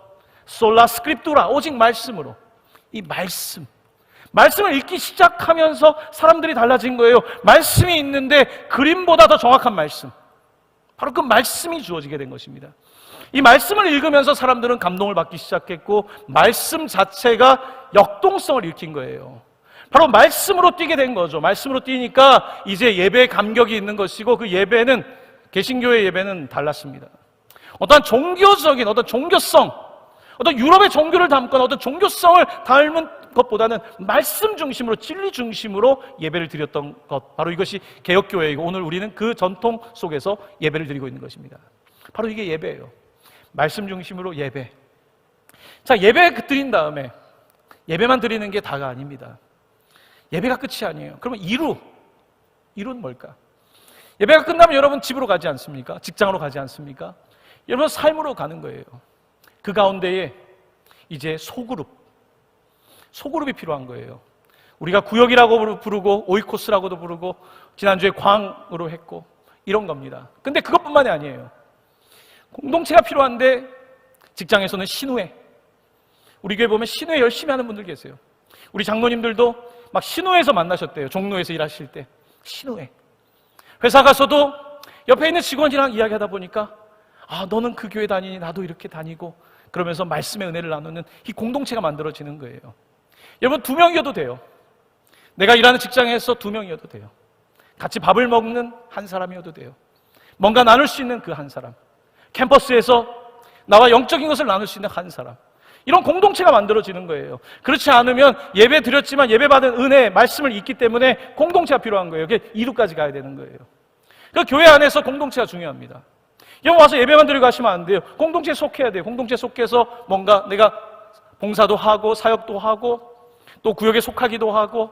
솔라 스크립투라, 오직 말씀으로, 이 말씀을 읽기 시작하면서 사람들이 달라진 거예요. 말씀이 있는데 그림보다 더 정확한 말씀, 바로 그 말씀이 주어지게 된 것입니다. 이 말씀을 읽으면서 사람들은 감동을 받기 시작했고 말씀 자체가 역동성을 일으킨 거예요. 바로 말씀으로 뛰게 된 거죠. 말씀으로 뛰니까 이제 예배의 감격이 있는 것이고, 그 예배는, 개신교의 예배는 달랐습니다. 어떤 종교적인, 어떤 종교성, 어떤 유럽의 종교를 담거나 어떤 종교성을 닮은 것보다는 말씀 중심으로, 진리 중심으로 예배를 드렸던 것, 바로 이것이 개혁교회이고, 오늘 우리는 그 전통 속에서 예배를 드리고 있는 것입니다. 바로 이게 예배예요. 말씀 중심으로 예배. 자, 예배 드린 다음에 예배만 드리는 게 다가 아닙니다. 예배가 끝이 아니에요. 그러면 이루는 뭘까? 예배가 끝나면 여러분 집으로 가지 않습니까? 직장으로 가지 않습니까? 여러분 삶으로 가는 거예요. 그 가운데에 이제 소그룹이 필요한 거예요. 우리가 구역이라고 부르고 오이코스라고도 부르고 지난주에 광으로 했고 이런 겁니다. 근데 그것뿐만이 아니에요. 공동체가 필요한데 직장에서는 신우회. 우리 교회 보면 신우회 열심히 하는 분들 계세요. 우리 장로님들도 막 신우회에서 만나셨대요. 종로에서 일하실 때 신우회. 회사 가서도 옆에 있는 직원이랑 이야기하다 보니까 너는 그 교회 다니니 나도 이렇게 다니고, 그러면서 말씀의 은혜를 나누는 이 공동체가 만들어지는 거예요. 여러분 2명이어도 돼요. 내가 일하는 직장에서 2명이어도 돼요. 같이 밥을 먹는 한 사람이어도 돼요. 뭔가 나눌 수 있는 그 한 사람, 캠퍼스에서 나와 영적인 것을 나눌 수 있는 한 사람, 이런 공동체가 만들어지는 거예요. 그렇지 않으면 예배 드렸지만 예배받은 은혜, 말씀을 잊기 때문에 공동체가 필요한 거예요. 그게 이루까지 가야 되는 거예요. 그러니까 교회 안에서 공동체가 중요합니다. 여러분 와서 예배만 드리고 가시면 안 돼요. 공동체에 속해야 돼요. 공동체에 속해서 뭔가 내가 봉사도 하고 사역도 하고 또 구역에 속하기도 하고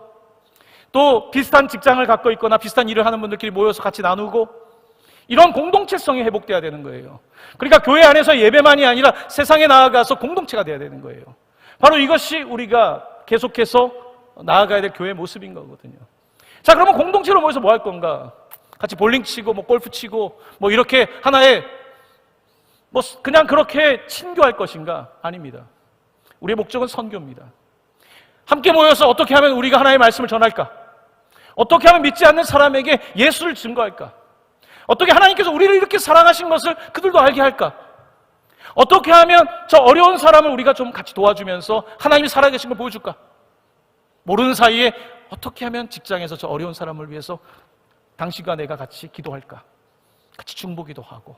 또 비슷한 직장을 갖고 있거나 비슷한 일을 하는 분들끼리 모여서 같이 나누고, 이런 공동체성이 회복돼야 되는 거예요. 그러니까 교회 안에서 예배만이 아니라 세상에 나아가서 공동체가 돼야 되는 거예요. 바로 이것이 우리가 계속해서 나아가야 될 교회의 모습인 거거든요. 자, 그러면 공동체로 모여서 뭐 할 건가? 같이 볼링 치고 뭐 골프 치고 뭐 이렇게 하나의 뭐 그냥 그렇게 친교할 것인가? 아닙니다. 우리의 목적은 선교입니다. 함께 모여서 어떻게 하면 우리가 하나님의 말씀을 전할까? 어떻게 하면 믿지 않는 사람에게 예수를 증거할까? 어떻게 하나님께서 우리를 이렇게 사랑하신 것을 그들도 알게 할까? 어떻게 하면 저 어려운 사람을 우리가 좀 같이 도와주면서 하나님이 살아계신 걸 보여줄까? 모르는 사이에 어떻게 하면 직장에서 저 어려운 사람을 위해서 당신과 내가 같이 기도할까? 같이 중보기도 하고.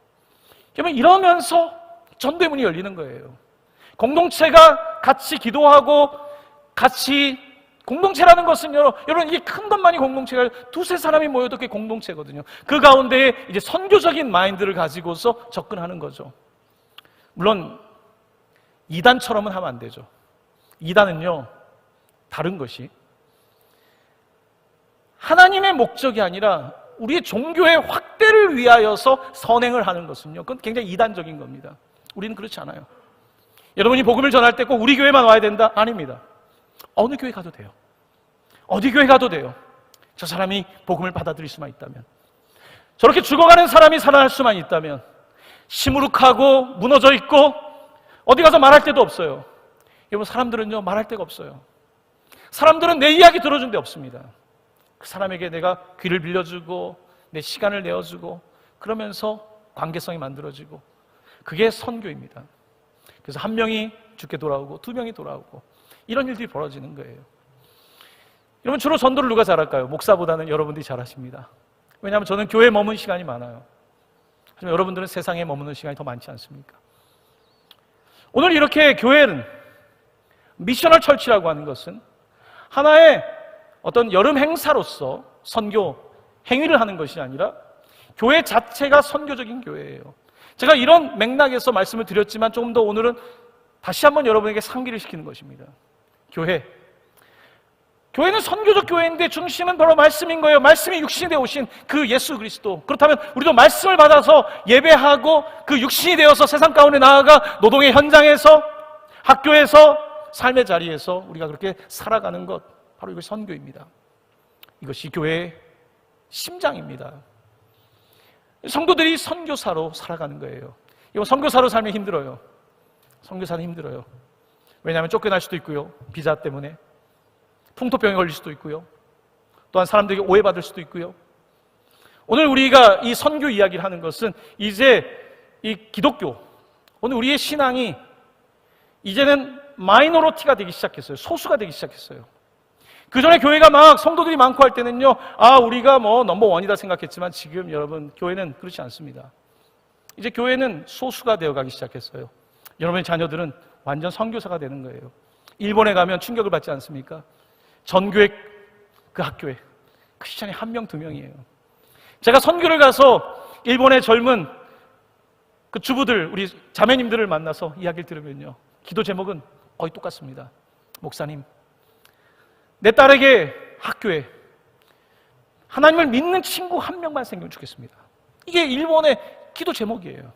그러면 이러면서 전도의 문이 열리는 거예요. 공동체가 같이 기도하고 같이, 공동체라는 것은 여러분 이게 큰 것만이 공동체가, 2-3사람이 모여도 그게 공동체거든요. 그 가운데에 이제 선교적인 마인드를 가지고서 접근하는 거죠. 물론 이단처럼은 하면 안 되죠. 이단은요, 다른 것이 하나님의 목적이 아니라 우리의 종교의 확대를 위하여서 선행을 하는 것은요, 그건 굉장히 이단적인 겁니다. 우리는 그렇지 않아요. 여러분이 복음을 전할 때 꼭 우리 교회만 와야 된다? 아닙니다. 어느 교회 가도 돼요. 어디 교회 가도 돼요. 저 사람이 복음을 받아들일 수만 있다면, 저렇게 죽어가는 사람이 살아날 수만 있다면, 시무룩하고 무너져 있고 어디 가서 말할 데도 없어요. 여러분 사람들은요, 말할 데가 없어요. 사람들은 내 이야기 들어준 데 없습니다. 그 사람에게 내가 귀를 빌려주고 내 시간을 내어주고 그러면서 관계성이 만들어지고, 그게 선교입니다. 그래서 1명이 죽게 돌아오고 2명이 돌아오고 이런 일들이 벌어지는 거예요. 여러분 주로 전도를 누가 잘할까요? 목사보다는 여러분들이 잘하십니다. 왜냐하면 저는 교회에 머무는 시간이 많아요. 하지만 여러분들은 세상에 머무는 시간이 더 많지 않습니까? 오늘 이렇게 교회는 미셔널 철치라고 하는 것은 하나의 어떤 여름 행사로서 선교 행위를 하는 것이 아니라 교회 자체가 선교적인 교회예요. 제가 이런 맥락에서 말씀을 드렸지만 조금 더 오늘은 다시 한번 여러분에게 상기를 시키는 것입니다. 교회는 선교적 교회인데 중심은 바로 말씀인 거예요. 말씀이 육신이 되어 오신 그 예수 그리스도. 그렇다면 우리도 말씀을 받아서 예배하고 그 육신이 되어서 세상 가운데 나아가 노동의 현장에서, 학교에서, 삶의 자리에서 우리가 그렇게 살아가는 것, 바로 이것이 선교입니다. 이것이 교회의 심장입니다. 성도들이 선교사로 살아가는 거예요. 이거 선교사로 살면 힘들어요. 선교사는 힘들어요. 왜냐하면 쫓겨날 수도 있고요. 비자 때문에. 풍토병에 걸릴 수도 있고요. 또한 사람들에게 오해받을 수도 있고요. 오늘 우리가 이 선교 이야기를 하는 것은 이제 이 기독교, 오늘 우리의 신앙이 이제는 마이너리티가 되기 시작했어요. 소수가 되기 시작했어요. 그 전에 교회가 막 성도들이 많고 할 때는요, 우리가 뭐 넘버원이다 생각했지만 지금 여러분 교회는 그렇지 않습니다. 이제 교회는 소수가 되어가기 시작했어요. 여러분의 자녀들은 완전 선교사가 되는 거예요. 일본에 가면 충격을 받지 않습니까? 전교회 그 학교에 크리스찬이 1명, 2명이에요. 제가 선교를 가서 일본의 젊은 그 주부들, 우리 자매님들을 만나서 이야기를 들으면요, 기도 제목은 거의 똑같습니다. 목사님, 내 딸에게 학교에 하나님을 믿는 친구 1명만 생기면 좋겠습니다. 이게 일본의 기도 제목이에요.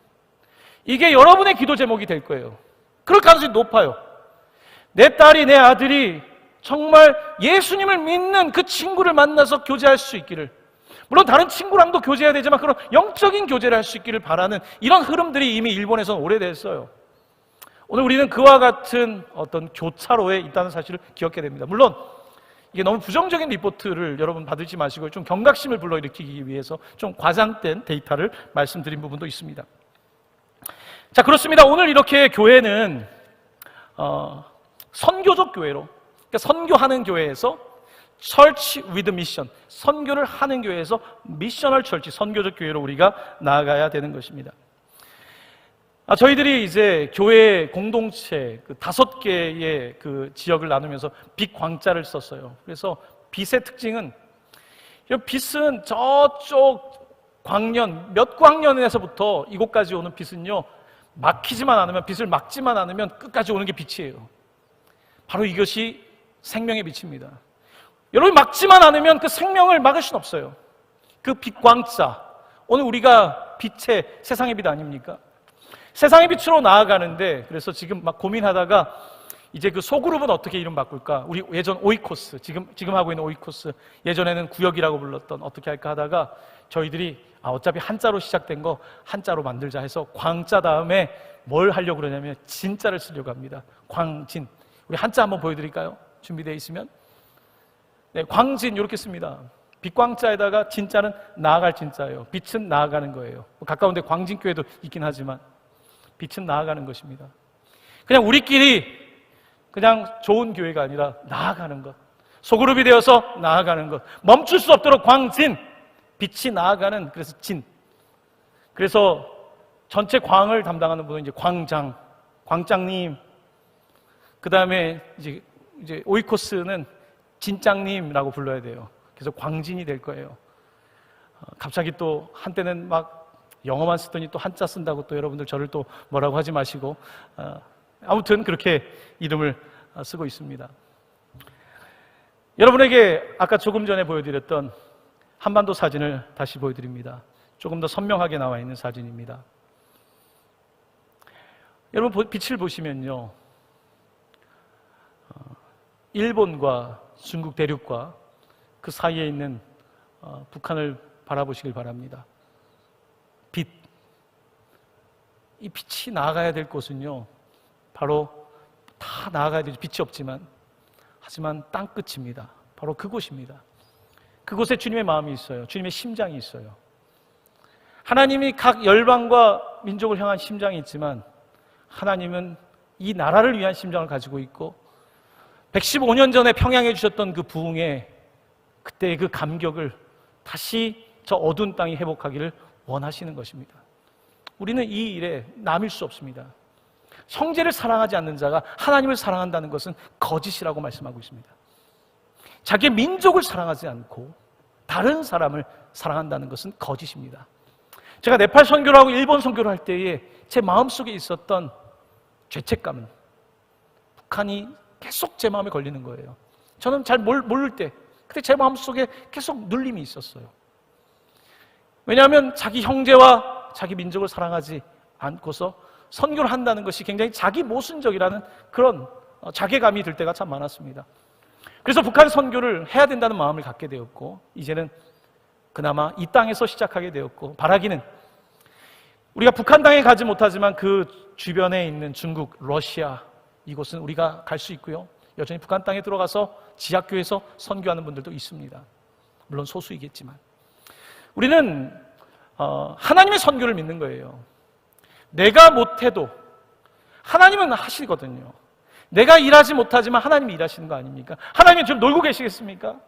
이게 여러분의 기도 제목이 될 거예요. 그럴 가능성이 높아요. 내 딸이, 내 아들이 정말 예수님을 믿는 그 친구를 만나서 교제할 수 있기를, 물론 다른 친구랑도 교제해야 되지만 그런 영적인 교제를 할 수 있기를 바라는 이런 흐름들이 이미 일본에서는 오래됐어요. 오늘 우리는 그와 같은 어떤 교차로에 있다는 사실을 기억해야 됩니다. 물론 이게 너무 부정적인 리포트를 여러분 받으지 마시고 좀 경각심을 불러일으키기 위해서 좀 과장된 데이터를 말씀드린 부분도 있습니다. 자, 그렇습니다. 오늘 이렇게 교회는 선교적 교회로, 그러니까 선교하는 교회에서 Church with Mission, 선교를 하는 교회에서 미셔널 철치, 선교적 교회로 우리가 나아가야 되는 것입니다. 저희들이 이제 교회 공동체 그 5개의 그 지역을 나누면서 빛 광자를 썼어요. 그래서 빛의 특징은, 빛은 저쪽 광년, 몇 광년에서부터 이곳까지 오는 빛은요, 막히지만 않으면, 빛을 막지만 않으면 끝까지 오는 게 빛이에요. 바로 이것이 생명의 빛입니다. 여러분이 막지만 않으면 그 생명을 막을 수는 없어요. 그 빛광자, 오늘 우리가 빛의 세상의 빛 아닙니까? 세상의 빛으로 나아가는데, 그래서 지금 막 고민하다가 이제 그 소그룹은 어떻게 이름 바꿀까? 우리 예전 오이코스, 지금 하고 있는 오이코스, 예전에는 구역이라고 불렀던, 어떻게 할까 하다가 저희들이 어차피 한자로 시작된 거 한자로 만들자 해서 광자 다음에 뭘 하려고 그러냐면 진자를 쓰려고 합니다. 광진. 우리 한자 한번 보여드릴까요? 준비되어 있으면. 네, 광진 이렇게 씁니다. 빛광자에다가 진자는 나아갈 진자예요. 빛은 나아가는 거예요. 가까운 데 광진교회도 있긴 하지만 빛은 나아가는 것입니다. 그냥 우리끼리 그냥 좋은 교회가 아니라 나아가는 것, 소그룹이 되어서 나아가는 것, 멈출 수 없도록 광진, 빛이 나아가는, 그래서 진. 그래서 전체 광을 담당하는 분은 이제 광장님, 그 다음에 이제 오이코스는 진장님이라고 불러야 돼요. 그래서 광진이 될 거예요. 갑자기 또 한때는 막 영어만 쓰더니 또 한자 쓴다고 또 여러분들 저를 또 뭐라고 하지 마시고, 아무튼 그렇게 이름을 쓰고 있습니다. 여러분에게 아까 조금 전에 보여드렸던 한반도 사진을 다시 보여드립니다. 조금 더 선명하게 나와 있는 사진입니다. 여러분 빛을 보시면요, 일본과 중국 대륙과 그 사이에 있는 북한을 바라보시길 바랍니다. 빛, 이 빛이 나아가야 될 곳은요, 바로 다 나아가야 되죠. 빛이 없지만, 하지만 땅끝입니다. 바로 그곳입니다. 그곳에 주님의 마음이 있어요. 주님의 심장이 있어요. 하나님이 각 열방과 민족을 향한 심장이 있지만 하나님은 이 나라를 위한 심장을 가지고 있고, 115년 전에 평양해 주셨던 그 부흥의 그때의 그 감격을 다시 저 어두운 땅이 회복하기를 원하시는 것입니다. 우리는 이 일에 남일 수 없습니다. 형제를 사랑하지 않는 자가 하나님을 사랑한다는 것은 거짓이라고 말씀하고 있습니다. 자기의 민족을 사랑하지 않고 다른 사람을 사랑한다는 것은 거짓입니다. 제가 네팔 선교를 하고 일본 선교를 할 때에 제 마음속에 있었던 죄책감은, 북한이 계속 제 마음에 걸리는 거예요. 저는 잘 모를 때 그때 제 마음속에 계속 눌림이 있었어요. 왜냐하면 자기 형제와 자기 민족을 사랑하지 않고서 선교를 한다는 것이 굉장히 자기 모순적이라는 그런 자괴감이 들 때가 참 많았습니다. 그래서 북한 선교를 해야 된다는 마음을 갖게 되었고, 이제는 그나마 이 땅에서 시작하게 되었고, 바라기는 우리가 북한 땅에 가지 못하지만 그 주변에 있는 중국, 러시아, 이곳은 우리가 갈 수 있고요. 여전히 북한 땅에 들어가서 지하교회에서 선교하는 분들도 있습니다. 물론 소수이겠지만 우리는 하나님의 선교를 믿는 거예요. 내가 못해도 하나님은 하시거든요. 내가 일하지 못하지만 하나님이 일하시는 거 아닙니까? 하나님이 지금 놀고 계시겠습니까?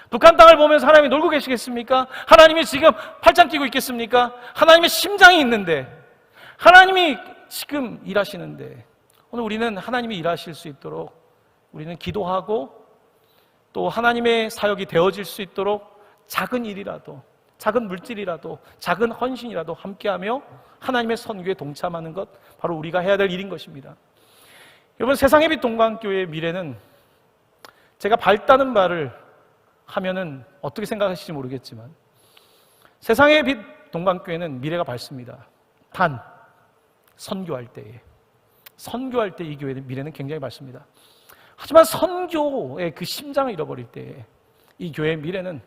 북한 땅을 보면서 하나님이 놀고 계시겠습니까? 하나님이 지금 팔짱 끼고 있겠습니까? 하나님의 심장이 있는데, 하나님이 지금 일하시는데, 오늘 우리는 하나님이 일하실 수 있도록 우리는 기도하고 또 하나님의 사역이 되어질 수 있도록 작은 일이라도, 작은 물질이라도, 작은 헌신이라도 함께하며 하나님의 선교에 동참하는 것, 바로 우리가 해야 될 일인 것입니다. 여러분, 세상의 빛 동방교회의 미래는, 제가 밝다는 말을 하면은 어떻게 생각하실지 모르겠지만, 세상의 빛 동방교회는 미래가 밝습니다. 단 선교할 때 이 교회의 미래는 굉장히 밝습니다. 하지만 선교의 그 심장을 잃어버릴 때 이 교회의 미래는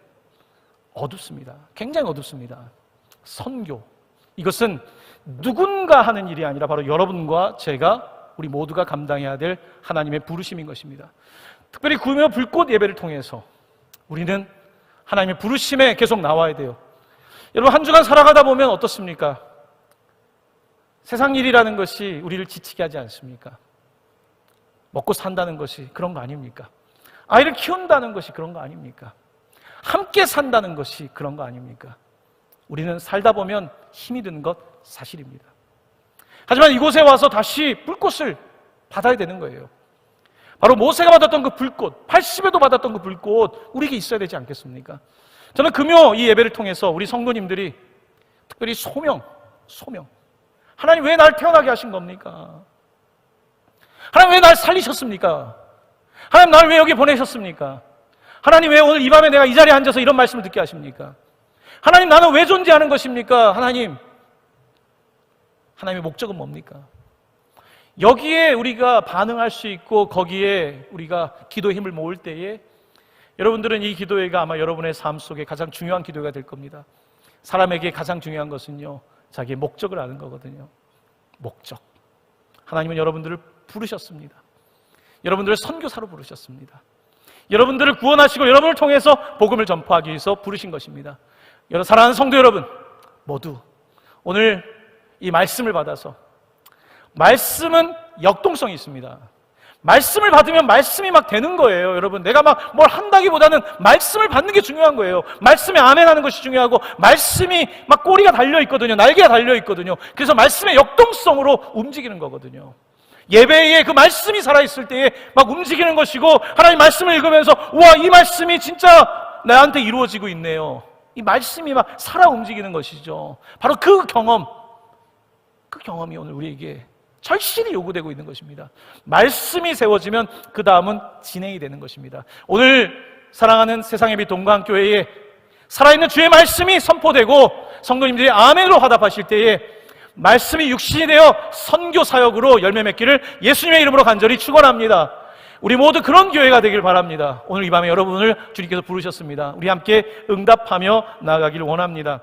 어둡습니다. 굉장히 어둡습니다. 선교, 이것은 누군가 하는 일이 아니라 바로 여러분과 제가, 우리 모두가 감당해야 될 하나님의 부르심인 것입니다. 특별히 구며 불꽃 예배를 통해서 우리는 하나님의 부르심에 계속 나와야 돼요. 여러분, 한 주간 살아가다 보면 어떻습니까? 세상 일이라는 것이 우리를 지치게 하지 않습니까? 먹고 산다는 것이 그런 거 아닙니까? 아이를 키운다는 것이 그런 거 아닙니까? 함께 산다는 것이 그런 거 아닙니까? 우리는 살다 보면 힘이 드는 것 사실입니다. 하지만 이곳에 와서 다시 불꽃을 받아야 되는 거예요. 바로 모세가 받았던 그 불꽃, 80에도 받았던 그 불꽃, 우리에게 있어야 되지 않겠습니까? 저는 금요 이 예배를 통해서 우리 성도님들이 특별히 소명, 하나님 왜 날 태어나게 하신 겁니까? 하나님 왜 날 살리셨습니까? 하나님 날 왜 여기 보내셨습니까? 하나님 왜 오늘 이 밤에 내가 이 자리에 앉아서 이런 말씀을 듣게 하십니까? 하나님, 나는 왜 존재하는 것입니까? 하나님의 목적은 뭡니까? 여기에 우리가 반응할 수 있고 거기에 우리가 기도의 힘을 모을 때에 여러분들은 이 기도회가 아마 여러분의 삶 속에 가장 중요한 기도회가 될 겁니다. 사람에게 가장 중요한 것은요, 자기의 목적을 아는 거거든요. 목적. 하나님은 여러분들을 부르셨습니다. 여러분들을 선교사로 부르셨습니다. 여러분들을 구원하시고 여러분을 통해서 복음을 전파하기 위해서 부르신 것입니다. 여러분, 사랑하는 성도 여러분, 모두 오늘 이 말씀을 받아서, 말씀은 역동성이 있습니다. 말씀을 받으면 말씀이 막 되는 거예요. 여러분, 내가 막 뭘 한다기보다는 말씀을 받는 게 중요한 거예요. 말씀에 아멘하는 것이 중요하고, 말씀이 막 꼬리가 달려있거든요. 날개가 달려있거든요. 그래서 말씀의 역동성으로 움직이는 거거든요. 예배에 그 말씀이 살아있을 때에 막 움직이는 것이고, 하나님 말씀을 읽으면서 우와, 이 말씀이 진짜 나한테 이루어지고 있네요. 이 말씀이 막 살아 움직이는 것이죠. 바로 그 경험이 오늘 우리에게 절실히 요구되고 있는 것입니다. 말씀이 세워지면 그 다음은 진행이 되는 것입니다. 오늘 사랑하는 세상의 빛 동강교회에 살아있는 주의 말씀이 선포되고 성도님들이 아멘으로 화답하실 때에 말씀이 육신이 되어 선교 사역으로 열매 맺기를 예수님의 이름으로 간절히 축원합니다. 우리 모두 그런 교회가 되길 바랍니다. 오늘 이 밤에 여러분을 주님께서 부르셨습니다. 우리 함께 응답하며 나아가기를 원합니다.